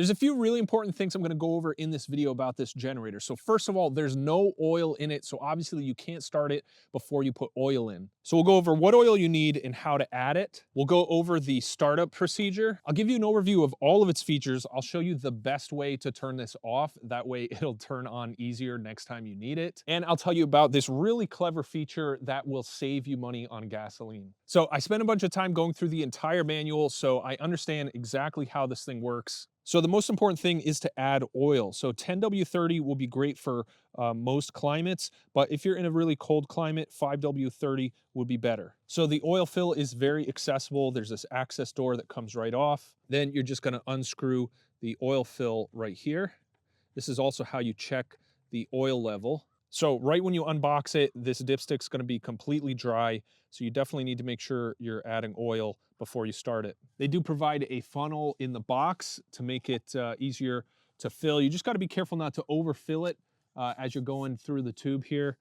There's a few really important things I'm gonna go over in this video about this generator. So first of all, there's no oil in it, so obviously you can't start it before you put oil in. So we'll go over what oil you need and how to add it. We'll go over the startup procedure. I'll give you an overview of all of its features. I'll show you the best way to turn this off. That way it'll turn on easier next time you need it. And I'll tell you about this really clever feature that will save you money on gasoline. So I spent a bunch of time going through the entire manual, so I understand exactly how this thing works. So the most important thing is to add oil. So 10W30 will be great for most climates, but if you're in a really cold climate, 5W30 would be better. So the oil fill is very accessible. There's this access door that comes right off. Then you're just gonna unscrew the oil fill right here. This is also how you check the oil level. So right when you unbox it, this dipstick's gonna be completely dry. So you definitely need to make sure you're adding oil before you start it. They do provide a funnel in the box to make it easier to fill. You just gotta be careful not to overfill it as you're going through the tube here.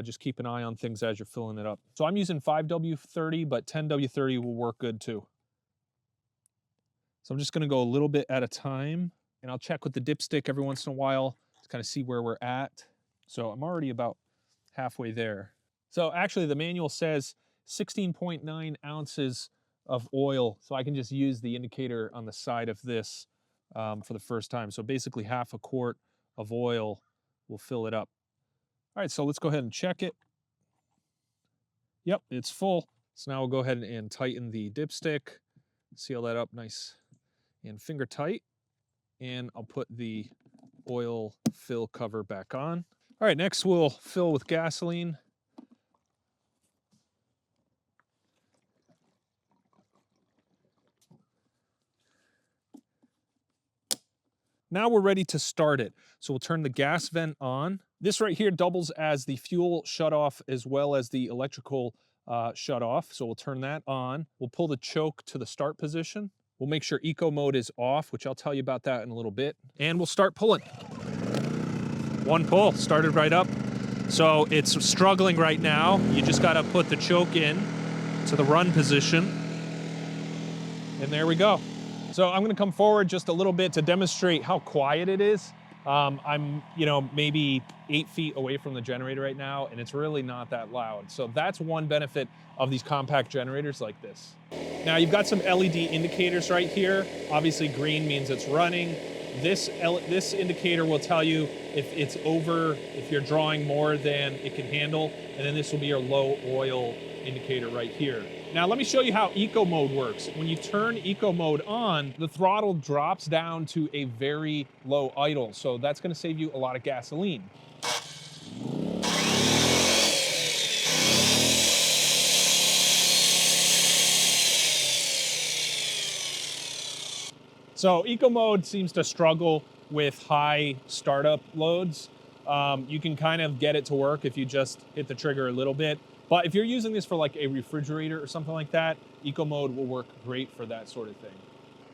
Just keep an eye on things as you're filling it up. So I'm using 5W30, but 10W30 will work good too. So I'm just gonna go a little bit at a time, and I'll check with the dipstick every once in a while to kind of see where we're at. So I'm already about halfway there. So actually the manual says 16.9 ounces of oil. So I can just use the indicator on the side of this for the first time. So basically half a quart of oil will fill it up. All right, so let's go ahead and check it. Yep, it's full. So now we'll go ahead and tighten the dipstick, seal that up nice and finger tight. And I'll put the oil fill cover back on. All right, next we'll fill with gasoline. Now we're ready to start it. So we'll turn the gas vent on. This right here doubles as the fuel shutoff as well as the electrical shutoff. So we'll turn that on. We'll pull the choke to the start position. We'll make sure eco mode is off, which I'll tell you about that in a little bit. And we'll start pulling. One pull, started right up. So it's struggling right now. You just gotta put the choke in to the run position. And there we go. So I'm gonna come forward just a little bit to demonstrate how quiet it is. I'm, maybe 8 feet away from the generator right now, and it's really not that loud. So that's one benefit of these compact generators like this. Now you've got some LED indicators right here. Obviously green means it's running. This indicator will tell you if you're drawing more than it can handle, and then this will be your low oil indicator right here. Now let me show you how eco mode works. When you turn eco mode on, the throttle drops down to a very low idle, so that's gonna save you a lot of gasoline. So eco mode seems to struggle with high startup loads. You can kind of get it to work if you just hit the trigger a little bit. But if you're using this for like a refrigerator or something like that, eco mode will work great for that sort of thing.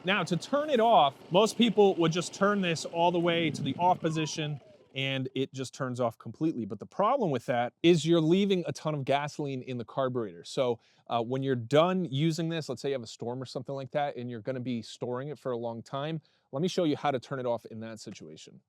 Now to turn it off, most people would just turn this all the way to the off position and it just turns off completely. But the problem with that is you're leaving a ton of gasoline in the carburetor. So when you're done using this, let's say you have a storm or something like that, and you're gonna be storing it for a long time, let me show you how to turn it off in that situation.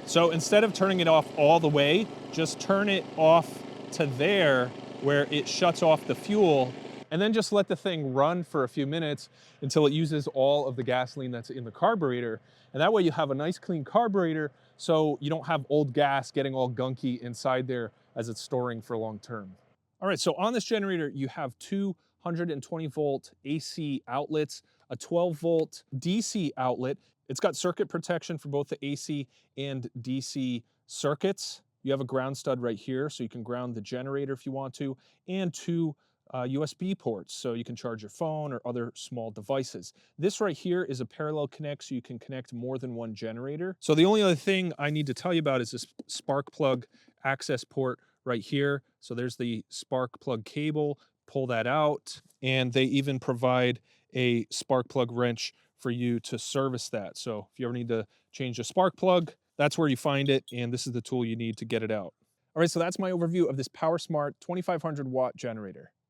So instead of turning it off all the way, just turn it off to there where it shuts off the fuel, and then just let the thing run for a few minutes until it uses all of the gasoline that's in the carburetor. And that way you have a nice clean carburetor so you don't have old gas getting all gunky inside there as it's storing for long term. All right, so on this generator, you have two 120 volt AC outlets, a 12 volt DC outlet. It's got circuit protection for both the AC and DC circuits. You have a ground stud right here, so you can ground the generator if you want to, and two USB ports, so you can charge your phone or other small devices. This right here is a parallel connect, so you can connect more than one generator. So the only other thing I need to tell you about is this spark plug access port right here. So there's the spark plug cable, pull that out, and they even provide a spark plug wrench for you to service that. So if you ever need to change a spark plug, that's where you find it, and this is the tool you need to get it out. All right, so that's my overview of this PowerSmart 2500 watt generator.